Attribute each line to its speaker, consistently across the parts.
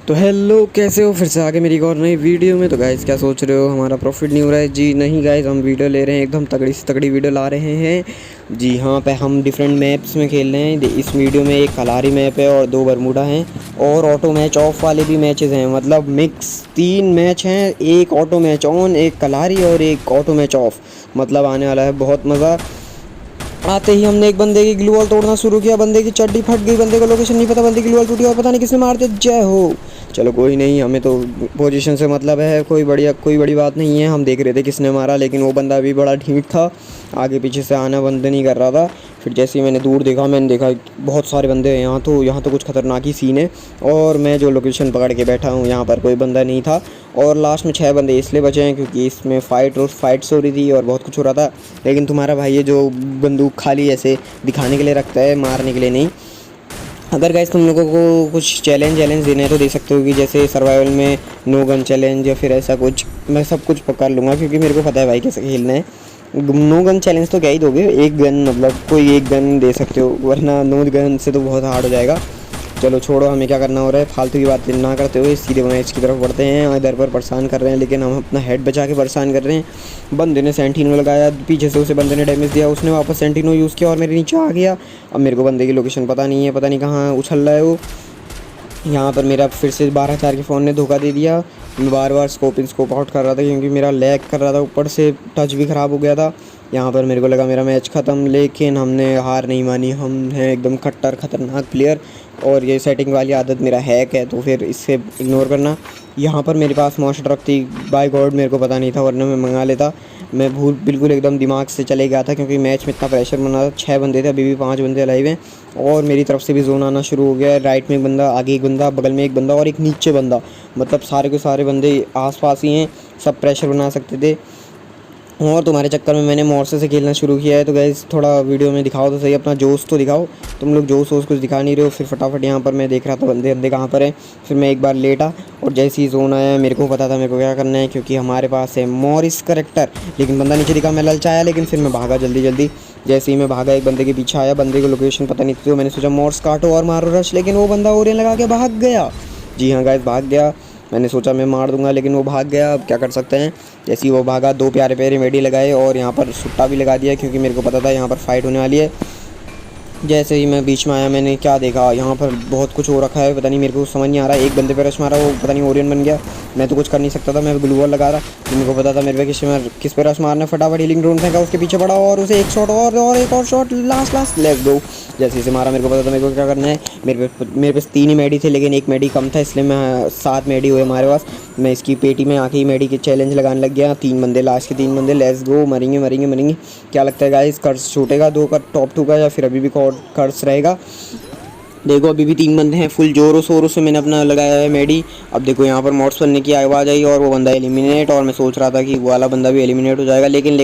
Speaker 1: तो हेलो, कैसे हो? फिर से आगे मेरी एक और नई वीडियो में। तो गाइस, क्या सोच रहे हो हमारा प्रॉफिट नहीं हो रहा है? जी नहीं गाइस, हम वीडियो ले रहे हैं, एकदम तगड़ी से तगड़ी वीडियो ला रहे हैं। जी हाँ, पे हम डिफरेंट मैप्स में खेल रहे हैं। इस वीडियो में एक कलारी मैप है और 2 बरमूडा हैं और ऑटो मैच ऑफ वाले भी मैचेस हैं। मतलब मिक्स 3 मैच हैं, एक ऑटो मैच ऑन, एक कलारी और एक ऑटो मैच ऑफ। मतलब आने वाला है बहुत मज़ा। आते ही हमने एक बंदे की ग्लू वॉल तोड़ना शुरू किया, बंदे की चड्डी फट गई, बंदे को लोकेशन नहीं पता, बंदे की ग्लू वॉल टूटी और पता नहीं किसने मार दिया। जय हो। चलो कोई नहीं, हमें तो पोजीशन से मतलब है, कोई बड़ी बात नहीं है। हम देख रहे थे किसने मारा, लेकिन वो बंदा भी बड़ा ढीठ था, आगे पीछे से आना बंद नहीं कर रहा था। फिर जैसे ही मैंने दूर देखा, मैंने देखा बहुत सारे बंदे हैं यहाँ तो कुछ खतरनाक ही सीन है। और मैं जो लोकेशन पकड़ के बैठा हूँ, यहाँ पर कोई बंदा नहीं था। और लास्ट में 6 बंदे इसलिए बचे हैं क्योंकि इसमें फाइट्स हो रही थी और बहुत कुछ हो रहा था। लेकिन तुम्हारा भाई है जो बंदूक खाली ऐसे दिखाने के लिए रखता है, मारने के लिए नहीं। अगर गाइस तुम लोगों को कुछ चैलेंज देने हैं तो दे सकते हो कि जैसे सर्वाइवल में नो गन चैलेंज या फिर ऐसा कुछ। मैं सब कुछ पकड़ लूँगा क्योंकि मेरे को पता है भाई कैसे खेलना है। नो गन चैलेंज तो क्या ही दोगे, एक गन, मतलब कोई एक गन दे सकते हो, वरना नो गन से तो बहुत हार्ड हो जाएगा। चलो छोड़ो, हमें क्या करना हो रहा है, फालतू की बातें ना करते हुए सीधे मैच की तरफ बढ़ते हैं। इधर पर परेशान कर रहे हैं, लेकिन हम अपना हेड बचा के परेशान कर रहे हैं। बंदे ने सेंटिनो लगाया, पीछे से उसे बंदे ने डैमेज दिया, उसने वापस सेंटिनो यूज़ किया और मेरे नीचे आ गया। अब मेरे को बंदे की लोकेशन पता नहीं है, पता नहीं कहाँ उछल रहा है वो। यहाँ पर मेरा फिर से 12 4 के फ़ोन ने धोखा दे दिया। मैं बार बार स्कोप आउट कर रहा था क्योंकि मेरा लैग कर रहा था, ऊपर से टच भी ख़राब हो गया था। यहाँ पर मेरे को लगा मेरा मैच ख़त्म, लेकिन हमने हार नहीं मानी। हम हैं एकदम खट्टर खतरनाक प्लेयर और ये सेटिंग वाली आदत मेरा हैक है, तो फिर इससे इग्नोर करना। यहाँ पर मेरे पास मॉन्स्टर ट्रक थी, बाय गॉड मेरे को पता नहीं था, वरना मैं मंगा लेता। मैं बिल्कुल एकदम दिमाग से चले गया था क्योंकि मैच में इतना प्रेशर बना था। 6 बंदे थे, अभी भी 5 बंदे लाइव हैं और मेरी तरफ से भी जोन आना शुरू हो गया है। राइट में एक बंदा, आगे एक बंदा, बगल में एक बंदा और एक नीचे बंदा। मतलब सारे के सारे बंदे आसपास ही हैं, सब प्रेशर बना सकते थे। और तुम्हारे चक्कर में मैंने मोर्से से खेलना शुरू किया है। तो गाइस थोड़ा वीडियो में दिखाओ तो सही, अपना जोश तो दिखाओ। तुम लोग जोश कुछ दिखा नहीं रहे हो। फिर फटाफट यहाँ पर मैं देख रहा था बंदे कहाँ पर हैं। फिर मैं एक बार लेटा और जैसे ही जोन आया मेरे को पता था मेरे को क्या करना है, क्योंकि हमारे पास है मॉरिस करेक्टर। लेकिन बंदा नीचे दिखा, मैं ललचाया, लेकिन फिर मैं भागा जल्दी। जैसे ही मैं भागा, एक बंदे के पीछे आया, बंदे को लोकेशन पता नहीं थी, तो मैंने सोचा मोर्स काटो और मारो रश, लेकिन वो बंदा ओरियन लगा के भाग गया। जी हाँ गाइस, भाग गया। मैंने सोचा मैं मार दूंगा, लेकिन वो भाग गया। अब क्या कर सकते हैं। जैसे ही वो भागा, 2 प्यारे मेडी लगाए और यहाँ पर सुट्टा भी लगा दिया क्योंकि मेरे को पता था यहाँ पर फाइट होने वाली है। जैसे ही मैं बीच में आया, मैंने क्या देखा, यहाँ पर बहुत कुछ हो रखा है, पता नहीं, मेरे को समझ नहीं आ रहा है। एक बंदे पे रश मारा, वो पता नहीं ओरियन बन गया। मैं तो कुछ कर नहीं सकता था, मैं ग्लू वॉल लगा रहा, तो मेरे को पता था मेरे पे किस पे रश मारना। फटाफट हीलिंग ड्रोन फेंका, उसके पीछे पड़ा और उसे एक शॉट और एक और शॉट, लास्ट लेट्स गो। जैसे इसे मारा, मेरे को पता था मेरे को क्या करना है। मेरे पास 3 ही मेडी थे, लेकिन एक मेडी कम था, इसलिए मैं 7 मेडी हुए हमारे पास। मैं इसकी पेटी में आके ही मेडी के चैलेंज लगाने लग गया। 3 बंदे, लास्ट के 3 बंदे, लेट्स गो। मरेंगे। क्या लगता है गाइस, कर्स छूटेगा 2 का, टॉप 2 का, या फिर अभी भी कर्स रहेगा? देखो अभी भी 3 बंदे हैं, फुल जोरों शोरों से मैंने अपना लगाया है मेडी। अब देखो यहाँ पर मॉड्स बनने की आवाज़ आई और वो बंदा एलिमिनेट, और मैं सोच रहा था कि वो वाला बंदा भी एलिमिनेट हो जाएगा, लेकिन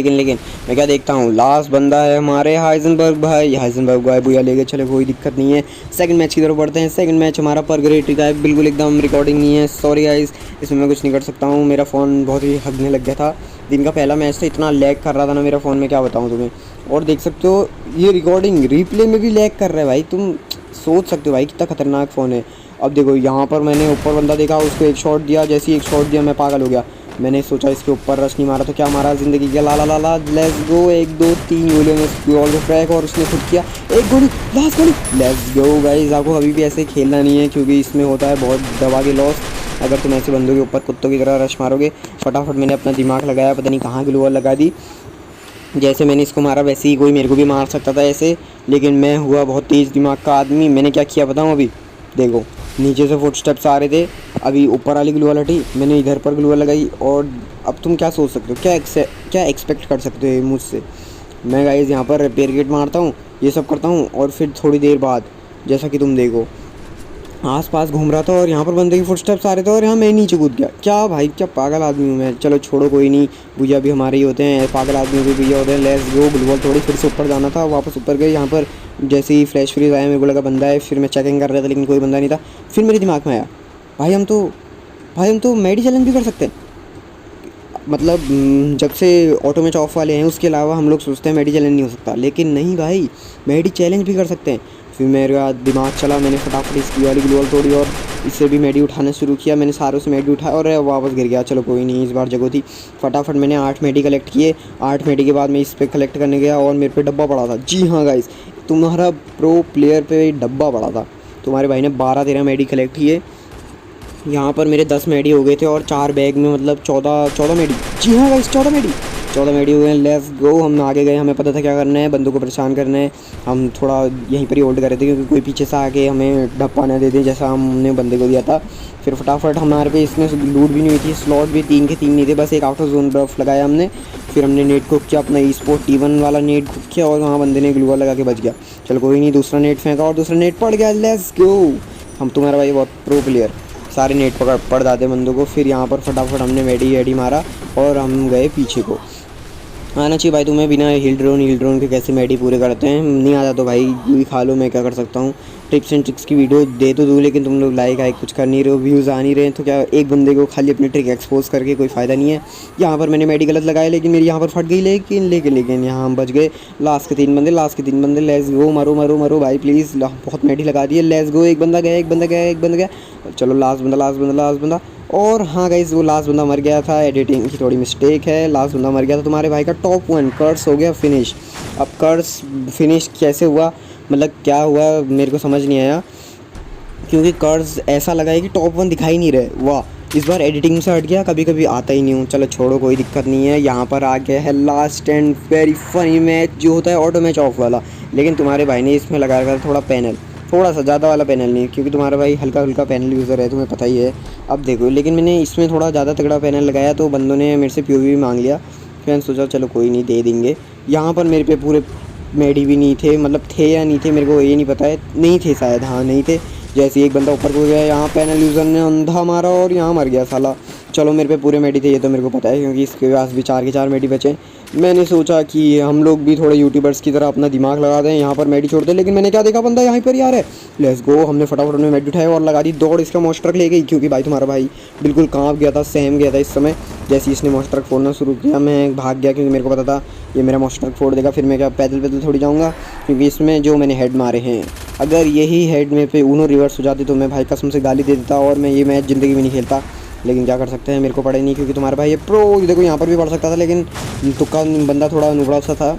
Speaker 1: मैं क्या देखता हूँ, लास्ट बंदा है हमारे हाइजेनबर्ग भाई भैया ले गए। चले, कोई दिक्कत नहीं है। सेकंड मैच की तरफ बढ़ते हैं। सेकंड मैच हमारा पर ग्रेट का है, बिल्कुल एकदम रिकॉर्डिंग नहीं है, सॉरी गाइस, इसमें मैं कुछ नहीं कर सकता हूँ। मेरा फ़ोन बहुत ही हगने लग गया था। दिन का पहला मैच था, इतना लैग कर रहा था ना मेरा फ़ोन में, क्या बताऊँ तुम्हें। और देख सकते हो ये रिकॉर्डिंग रिप्ले में भी लैग कर रहा है भाई, तुम सोच सकते हो भाई कितना खतरनाक फ़ोन है। अब देखो यहाँ पर मैंने ऊपर बंदा देखा, उसको एक शॉट दिया, जैसे ही एक शॉट दिया मैं पागल हो गया। मैंने सोचा इसके ऊपर रश नहीं मारा तो क्या मारा, ज़िंदगी का ला लेट्स गो। 1 2 3 गोलियों में ऑल द ट्रैक और उसने खुद किया एक गोली, लास्ट गोली, लेट्स गो गाइस। आपको अभी भी ऐसे खेलना नहीं है क्योंकि इसमें होता है बहुत दबा के लॉस अगर तुम ऐसे बंदों के ऊपर कुत्तों की तरह रश मारोगे। फटाफट मैंने अपना दिमाग लगाया, पता नहीं कहाँ ग्लू वॉल लगा दी। जैसे मैंने इसको मारा वैसे ही कोई मेरे को भी मार सकता था ऐसे, लेकिन मैं हुआ बहुत तेज़ दिमाग का आदमी। मैंने क्या किया बताऊँ, अभी देखो नीचे से फुटस्टेप्स आ रहे थे, अभी ऊपर वाली ग्लू वॉल हटी, मैंने इधर पर ग्लू वॉल लगाई। और अब तुम क्या सोच सकते हो, क्या एक्सपेक्ट कर सकते हो मुझसे। मैं गाइस यहाँ पर रिपेयर किट मारता हूँ, ये सब करता हूँ, और फिर थोड़ी देर बाद जैसा कि तुम देखो आसपास घूम रहा था और यहाँ पर बंदे की फुटस्टेप्स आ रहे थे और यहाँ मैं नीचे कूद गया। क्या भाई, क्या पागल आदमी हूँ मैं। चलो छोड़ो, कोई नहीं, भैया भी हमारे ही होते हैं, पागल आदमी भी भैया होते हैं। Let's go. ग्लूवॉल थोड़ी फिर से ऊपर जाना था, वापस ऊपर गए। यहाँ पर जैसे ही फ्लैश फ्रीज आया मेरे को लगा बंदा है, फिर मैं चेकिंग कर रहा था लेकिन कोई बंदा नहीं था। फिर मेरे दिमाग में आया भाई हम तो मेडी चैलेंज भी कर सकते हैं। मतलब जब से ऑटो मैच ऑफ वाले हैं उसके अलावा हम लोग सोचते हैं मेडी चैलेंज नहीं हो सकता, लेकिन नहीं भाई, मेडी चैलेंज भी कर सकते हैं। फिर मेरा दिमाग चला, मैंने फटाफट इसकी वाली ग्लू वॉल तोड़ी और इससे भी मेडी उठाना शुरू किया। मैंने सारों से मेडी उठाया और वापस गिर गया। चलो कोई नहीं, इस बार जगह थी। फटाफट मैंने 8 मेडी कलेक्ट किए। 8 मेडी के बाद मैं इस पर कलेक्ट करने गया और मेरे पे डब्बा पड़ा था। जी हाँ गाइस, तुम्हारा प्रो प्लेयर पे डब्बा पड़ा था। तुम्हारे भाई ने 12-13 मेडी कलेक्ट किए। यहाँ पर मेरे 10 मेडी हो गए थे और 4 बैग में मतलब 14 मेडी। जी हाँ गाइस, 14 मेडी हो गए। लेट्स गो, हम आगे गए। हमें पता था क्या करना है, बंदों को परेशान करना है। हम थोड़ा यहीं पर ही होल्ड कर रहे थे क्योंकि कोई पीछे से आके हमें डप्पा ना दे दे जैसा हमने बंदे को दिया था। फिर फटाफट हमारे पे इसमें लूट भी नहीं हुई थी। स्लॉट भी 3 के 3 नहीं थे, बस एक आउट ऑफ जोन बर्फ लगाया हमने। फिर हमने नेट कुक किया, अपना e-sport T1 वाला नेट कुक किया और वहाँ बंदे ने ग्लूअर लगा के बच गया। चलो कोई नहीं, दूसरा नेट फेंका और दूसरा नेट पड़ गया। लेट्स गो, हम तुम्हारा भाई बहुत प्रो प्लेयर, सारे नेट पड़ जाते बंदों को। फिर यहाँ पर फटाफट हमने मेडी मारा और हम गए पीछे को। आना चाहिए भाई तुम्हें, बिना हिल ड्रोन के कैसे मेडी पूरे करते हैं। नहीं आता तो भाई भी खा लो, मैं क्या कर सकता हूँ। टिप्स एंड ट्रिक्स की वीडियो दे तो दूँ, लेकिन तुम लोग लाइक कुछ कर नहीं रहे हो, व्यूज़ आ नहीं रहे हैं, तो क्या एक बंदे को खाली अपनी ट्रिक एक्सपोज करके कोई फ़ायदा नहीं है। यहाँ पर मैंने मेडी गलत लगाया, लेकिन मेरी यहाँ पर फट गई। लेकिन यहाँ हम बच गए। लास्ट के तीन बंदे। लेट्स गो, मरो भाई प्लीज़, बहुत मेडी लगा दी है। लेट्स गो, एक बंदा गया। चलो लास्ट बंदा। और हाँ गाइस, वो लास्ट बंदा मर गया था। एडिटिंग की थोड़ी मिस्टेक है, लास्ट बंदा मर गया था। तुम्हारे भाई का टॉप 1 कर्स हो गया फिनिश। अब कर्स फिनिश कैसे हुआ, मतलब क्या हुआ मेरे को समझ नहीं आया, क्योंकि कर्स ऐसा लगा है कि टॉप 1 दिखाई नहीं रहे। वाह, इस बार एडिटिंग से हट गया, कभी ऐता ही नहीं हूँ। चलो छोड़ो, कोई दिक्कत नहीं है। यहाँ पर आ गया है last and very funny match, जो होता है ऑटो मैच ऑफ वाला। लेकिन तुम्हारे भाई ने इसमें लगाया था थोड़ा पैनल, थोड़ा सा ज़्यादा वाला पैनल नहीं, क्योंकि तुम्हारा भाई हल्का पैनल यूज़र है, तुम्हें पता ही है। अब देखो, लेकिन मैंने इसमें थोड़ा ज़्यादा तगड़ा पैनल लगाया तो बंदों ने मेरे से POV भी मांग लिया। फिर मैंने सोचा चलो कोई नहीं, दे देंगे। यहाँ पर मेरे पे पूरे मेडी भी नहीं थे, मतलब थे या नहीं थे मेरे को ये नहीं पता है, नहीं थे शायद, हाँ नहीं थे। जैसे एक बंदा ऊपर को गया, यहाँ पैनल यूज़र ने अंधा मारा और यहाँ मर गया साला। चलो मेरे पे पूरे मेडी थे, ये तो मेरे को पता है, क्योंकि इसके पास भी 4 के 4 मेडी बचे। मैंने सोचा कि हम लोग भी थोड़े यूट्यूबर्स की तरह अपना दिमाग लगा दें, यहाँ पर मेडी छोड़ दें, लेकिन मैंने क्या देखा, बंदा यहाँ पर यार है। लेट्स गो, हमने फटाफट में मेडी उठाया और लगा दी दौड़। इसका मॉन्स्टर ले गई, क्योंकि भाई तुम्हारा भाई बिल्कुल कांप गया था, सहम गया था इस समय। जैसे इसने मॉन्स्टर फोड़ना शुरू किया, मैं भाग गया, क्योंकि मेरे को पता था ये मेरा मॉन्स्टर फोड़ देगा। फिर मैं क्या पैदल थोड़ी जाऊँगा, क्योंकि इसमें जो मैंने हेड मारे हैं, अगर यही हेड में पे उन्होंने रिवर्स हो जाती तो मैं भाई कसम से गाली दे देता और मैं ये मैच ज़िंदगी में नहीं खेलता। लेकिन क्या कर सकते हैं, मेरे को पड़े नहीं, क्योंकि तुम्हारा भाई ये प्रो। देखो यहाँ पर भी पड़ सकता था, लेकिन तुक्का बंदा थोड़ा नुबड़ा सा था।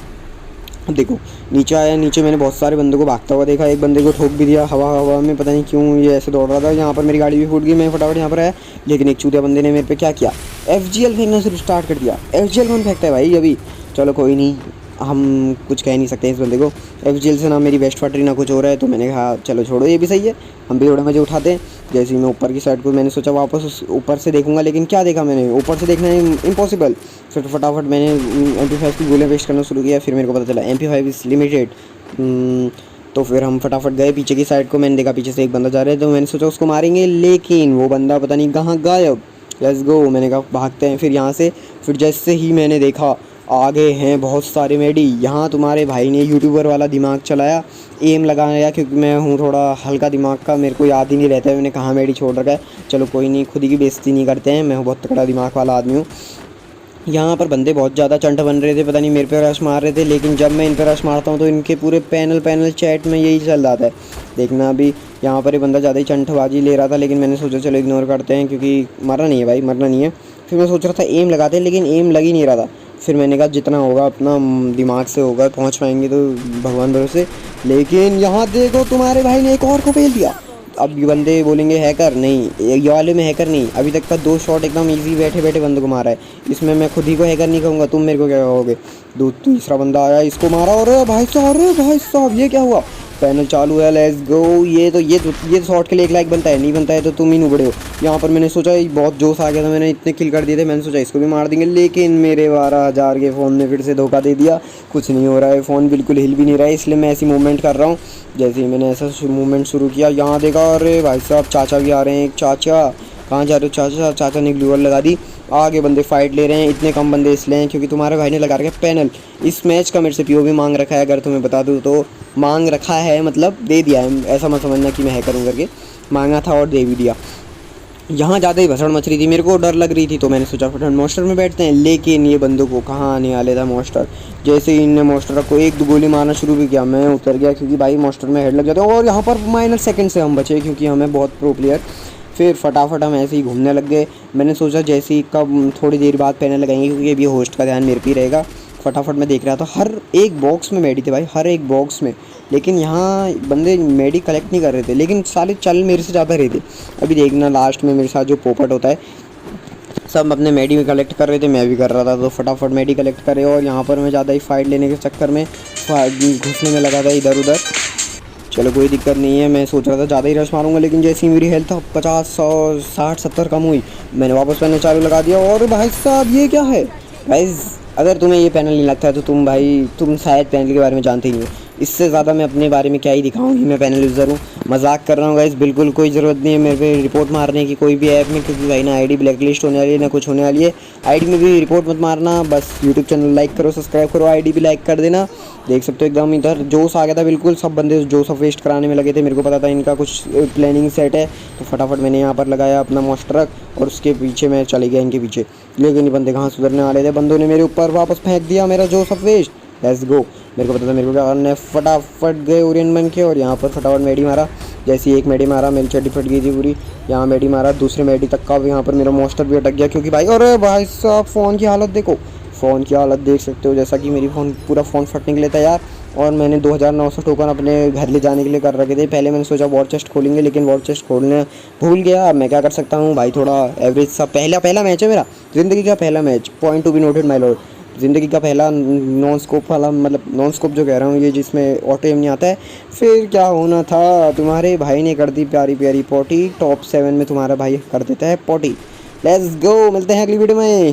Speaker 1: अब देखो नीचे आया, नीचे मैंने बहुत सारे बंदों को भागता हुआ देखा। एक बंदे को ठोक भी दिया हवा में, पता नहीं क्यों ये ऐसे दौड़ रहा था। यहाँ पर मेरी गाड़ी भी फूट गई, मैं फटाफट यहाँ पर आया, लेकिन एक चूतिया बंदे ने मेरे पे क्या किया, FGL फेंकना सिर्फ स्टार्ट कर दिया। FGL कौन फेंकता है भाई अभी। चलो कोई नहीं, हम कुछ कह नहीं सकते इस बंदे को। FGL से ना मेरी वेस्ट फट रही ना कुछ हो रहा है, तो मैंने कहा चलो छोड़ो, ये भी सही है, हम भी थोड़े मजे उठाते हैं। जैसे ही मैं ऊपर की साइड को, मैंने सोचा वापस उस ऊपर से देखूंगा, लेकिन क्या देखा मैंने, ऊपर से देखना इम्पॉसिबल। फिर फटाफट मैंने MP5 की गोलियाँ वेस्ट करना शुरू किया। फिर मेरे को पता चला MP5 इज़ लिमिटेड। तो फिर हम फटाफट गए पीछे की साइड को। मैंने देखा पीछे से एक बंदा जा रहा है, तो मैंने सोचा उसको मारेंगे, लेकिन वो बंदा पता नहीं कहाँ गायब। लेट्स गो, मैंने कहा भागते हैं फिर यहाँ से। फिर जैसे ही मैंने देखा आगे हैं बहुत सारे मेडी। यहाँ तुम्हारे भाई ने यूट्यूबर वाला दिमाग चलाया, एम लगाया, क्योंकि मैं हूँ थोड़ा हल्का दिमाग का, मेरे को याद ही नहीं रहता है मैंने कहाँ मेडी छोड़ रखा है। चलो कोई नहीं, खुद ही की बेइज्जती नहीं करते हैं, मैं बहुत तगड़ा दिमाग वाला आदमी हूँ। यहाँ पर बंदे बहुत ज़्यादा चंट बन रहे थे, पता नहीं मेरे पे रश मार रहे थे, लेकिन जब मैं इन पर रश मारता हूँ तो इनके पूरे पैनल चैट में यही चल रहा था। देखना अभी यहाँ पर ये बंदा ज़्यादा ही चंटबाजी ले रहा था, लेकिन मैंने सोचा चलो इग्नोर करते हैं, क्योंकि मरना नहीं है भाई, मरना नहीं है। फिर मैं सोच रहा था एम लगाते हैं, लेकिन एम लग ही नहीं रहा था। फिर मैंने कहा जितना होगा अपना दिमाग से होगा, पहुंच पाएंगे तो भगवान भरोसे। लेकिन यहाँ देखो तुम्हारे भाई ने एक और को फेल दिया। अब ये बंदे बोलेंगे हैकर, नहीं ये वाले में हैकर नहीं, अभी तक का 2 शॉट एकदम इजी बैठे बंदे को मारा है। इसमें मैं खुद ही को हैकर नहीं कहूँगा, तुम मेरे को क्या कहोगे। तीसरा बंदा आया, इसको मारा, और भाई साहब ये क्या हुआ, पैनल चालू है। लेट्स गो, ये शॉट के लिए 1 लाइक बनता है, नहीं बनता है तो तुम ही नुबड़े हो। यहाँ पर मैंने सोचा बहुत जोश आ गया था, मैंने इतने किल कर दिए थे, मैंने सोचा इसको भी मार देंगे, लेकिन मेरे 12,000 के फ़ोन ने फिर से धोखा दे दिया। कुछ नहीं हो रहा है, फ़ोन बिल्कुल हिल भी नहीं रहा है, इसलिए मैं ऐसी मूवमेंट कर रहा हूँ। जैसे ही मैंने ऐसा मूवमेंट शुरू किया, यहाँ देखा, अरे भाई साहब चाचा भी आ रहे हैं। एक चाचा, कहाँ जा रहे हो चाचा। चाचा ने ग्लूअर लगा दी, आगे बंदे फाइट ले रहे हैं। इतने कम बंदे इसलिए हैं क्योंकि तुम्हारे भाई ने लगा रखा है पैनल। इस मैच का मेरे से POV मांग रखा है, अगर तुम्हें बता दूँ तो मांग रखा है, मतलब दे दिया है, ऐसा मत समझना कि मैं है करूँ करके, मांगा था और दे भी दिया। यहाँ ज़्यादा ही भसड़ मच रही थी, मेरे को डर लग रही थी, तो मैंने सोचा फटाफट मॉन्स्टर में बैठते हैं, लेकिन ये बंदों को कहाँ आने वाले था मॉन्स्टर। जैसे ही इनने मॉन्स्टर को 1-2 गोली मारना शुरू भी किया, मैं उतर गया, क्योंकि भाई मॉन्स्टर में हेड लग जाता है। और यहाँ पर -सेकंड से हम बचे, क्योंकि हमें बहुत प्रो प्लेयर फिर फटाफट हम ऐसे ही घूमने लग गए। मैंने सोचा जैसे ही कब थोड़ी देर बाद पैनल लगाएंगे क्योंकि अभी होस्ट का ध्यान मेरे पे ही रहेगा। फटाफट मैं देख रहा था हर एक बॉक्स में मेडी थे भाई, हर एक बॉक्स में। लेकिन यहाँ बंदे मेडी कलेक्ट नहीं कर रहे थे, लेकिन साले चल मेरे से ज़्यादा रहे थे। अभी देखना लास्ट में मेरे साथ जो पोपट होता है, सब अपने मेडी में कलेक्ट कर रहे थे, मैं भी कर रहा था। तो फटाफट मेडी कलेक्ट करे और यहाँ पर मैं ज़्यादा ही फाइट लेने के चक्कर में घुसने में लगा था इधर उधर। चलो कोई दिक्कत नहीं है, मैं सोच रहा था ज़्यादा ही रश मारूंगा, लेकिन जैसे ही मेरी हेल्थ 50 100 60 70 कम हुई, मैंने वापस पैनल चालू लगा दिया। और भाई साहब ये क्या है गाइस, अगर तुम्हें ये पैनल नहीं लगता है तो तुम शायद पैनल के बारे में जानते ही नहीं हो। इससे ज़्यादा मैं अपने बारे में क्या ही दिखाऊँ कि मैं पैनल यूज़र हूँ। मजाक कर रहा हूँ गाइस, बिल्कुल कोई ज़रूरत नहीं है मेरे पे रिपोर्ट मारने की कोई भी ऐप में, क्योंकि भाई ना आईडी ब्लैक लिस्ट होने वाली है ना कुछ होने वाली है। आईडी में भी रिपोर्ट मत मारना, बस यूट्यूब चैनल लाइक करो, सब्सक्राइब करो, आईडी भी लाइक कर देना। देख सकते हो एकदम इधर जोश आ गया था, बिल्कुल सब बंदे जोश ऑफ वेस्ट कराने में लगे थे। मेरे को पता था इनका कुछ प्लानिंग सेट है, तो फटाफट मैंने यहाँ पर लगाया अपना मॉन्स्टर ट्रक और उसके पीछे मैं चले गया इनके पीछे। लेकिन ये बंदे कहाँ सुधरने वाले थे, बंदों ने मेरे ऊपर वापस फेंक दिया मेरा जोश ऑफ वेस्ट। लेट्स गो, मेरे को पता था मेरे को क्या करना है। फटाफट गए ओरियन बन के और यहाँ पर फटाफट मेडी मारा। जैसे एक मेडी मारा मेरी चड्डी फट गई थी पूरी। यहाँ मेडी मारा, दूसरे मेडी तक का यहाँ पर मेरा मॉन्स्टर भी अटक गया, क्योंकि भाई अरे भाई साहब फ़ोन की हालत देखो, फ़ोन की हालत देख सकते हो, जैसा कि मेरी पूरा फ़ोन फटने के लिए तैयार। और मैंने 2900 टोकन अपने घर ले जाने के लिए कर रखे थे। पहले मैंने सोचा वॉर चेस्ट खोलेंगे, लेकिन वॉर चेस्ट खोलने भूल गया। अब मैं क्या कर सकता हूँ भाई, थोड़ा एवरेज सा पहला मैच है मेरा, ज़िंदगी का पहला match. Point to be noted my Lord, ज़िंदगी का पहला नॉन स्कोप वाला, मतलब नॉन स्कोप जो कह रहा हूँ ये जिसमें ऑटो एम नहीं आता है। फिर क्या होना था, तुम्हारे भाई ने कर दी प्यारी प्यारी पॉटी। टॉप 7 में तुम्हारा भाई कर देता है पॉटी। लेट्स गो, मिलते हैं अगली वीडियो में।